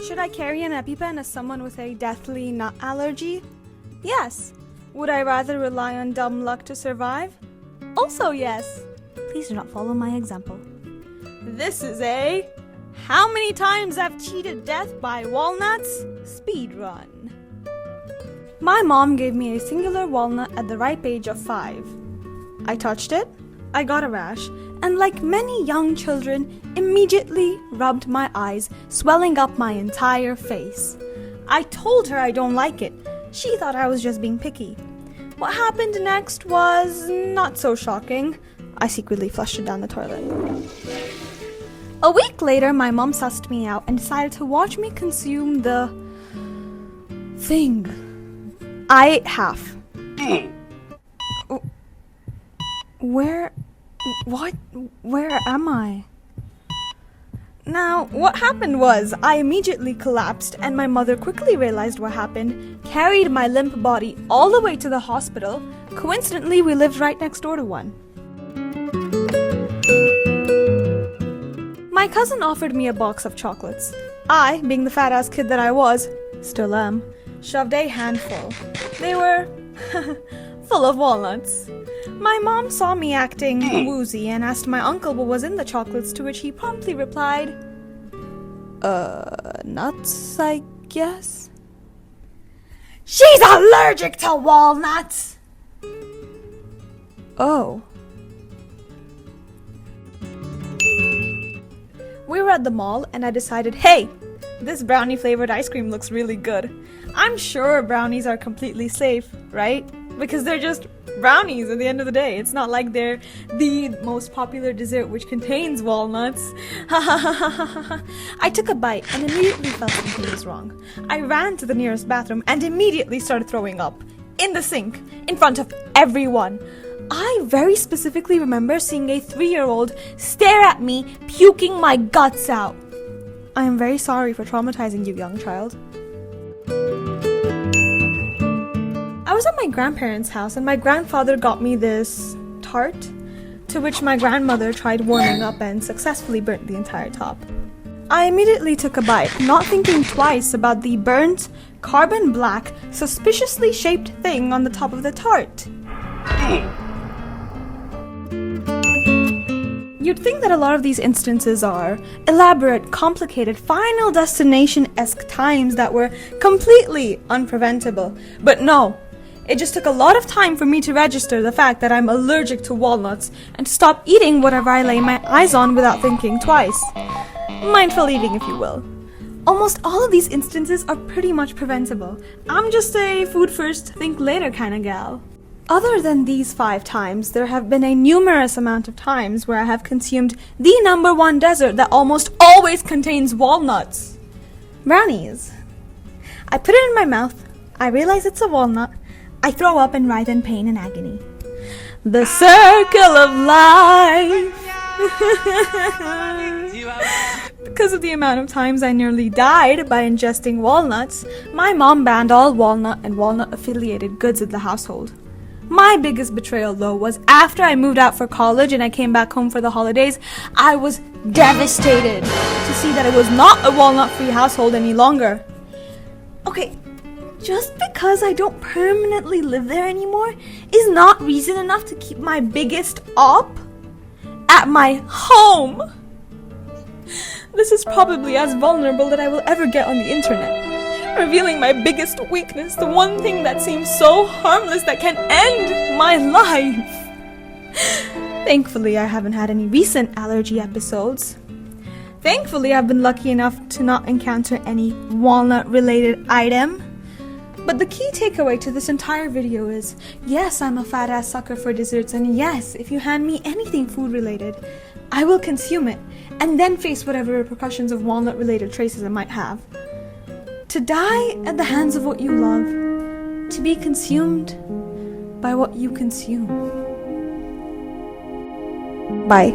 Should I carry an EpiPen as someone with a deathly nut allergy? Yes. Would I rather rely on dumb luck to survive? Also yes. Please do not follow my example. This is a how many times I've cheated death by walnuts speed run. My mom gave me a singular walnut at the ripe age of 5. I touched it, I got a rash, and like many young children, immediately rubbed my eyes, swelling up my entire face. I told her I don't like it. She thought I was just being picky. What happened next was not so shocking. I secretly flushed it down the toilet. A week later, my mom sussed me out and decided to watch me consume the thing. I ate half. Where am I? Now, what happened was, I immediately collapsed and my mother quickly realized what happened, carried my limp body all the way to the hospital. Coincidentally, we lived right next door to one. My cousin offered me a box of chocolates. I, being the fat-ass kid that I was, still am, shoved a handful. They were full of walnuts. My mom saw me acting woozy and asked my uncle what was in the chocolates, to which he promptly replied, nuts, I guess? She's allergic to walnuts! Oh. We were at the mall and I decided, hey, this brownie flavored ice cream looks really good. I'm sure brownies are completely safe, right? Because they're just brownies at the end of the day. It's not like they're the most popular dessert which contains walnuts. I took a bite and immediately felt something was wrong. I ran to the nearest bathroom and immediately started throwing up. In the sink, in front of everyone. I very specifically remember seeing a 3-year-old stare at me, puking my guts out. I am very sorry for traumatizing you, young child. I was at my grandparents' house and my grandfather got me this tart, to which my grandmother tried warming up and successfully burnt the entire top. I immediately took a bite, not thinking twice about the burnt, carbon black, suspiciously shaped thing on the top of the tart. You'd think that a lot of these instances are elaborate, complicated, Final Destination-esque times that were completely unpreventable. But no, it just took a lot of time for me to register the fact that I'm allergic to walnuts and to stop eating whatever I lay my eyes on without thinking twice. Mindful eating, if you will. Almost all of these instances are pretty much preventable. I'm just a food first, think later kind of gal. Other than these 5 times, there have been a numerous amount of times where I have consumed the #1 dessert that almost always contains walnuts. Brownies. I put it in my mouth, I realize it's a walnut, I throw up and writhe in pain and agony. The circle of life. Because of the amount of times I nearly died by ingesting walnuts, my mom banned all walnut and walnut-affiliated goods in the household. My biggest betrayal, though, was after I moved out for college and I came back home for the holidays, I was devastated to see that it was not a walnut-free household any longer. Okay, just because I don't permanently live there anymore is not reason enough to keep my biggest op at my home. This is probably as vulnerable that I will ever get on the internet. Revealing my biggest weakness, the one thing that seems so harmless that can end my life. Thankfully, I haven't had any recent allergy episodes. Thankfully, I've been lucky enough to not encounter any walnut-related item. But the key takeaway to this entire video is, yes, I'm a fat-ass sucker for desserts, and yes, if you hand me anything food-related, I will consume it, and then face whatever repercussions of walnut-related traces it might have. To die at the hands of what you love, to be consumed by what you consume. Bye.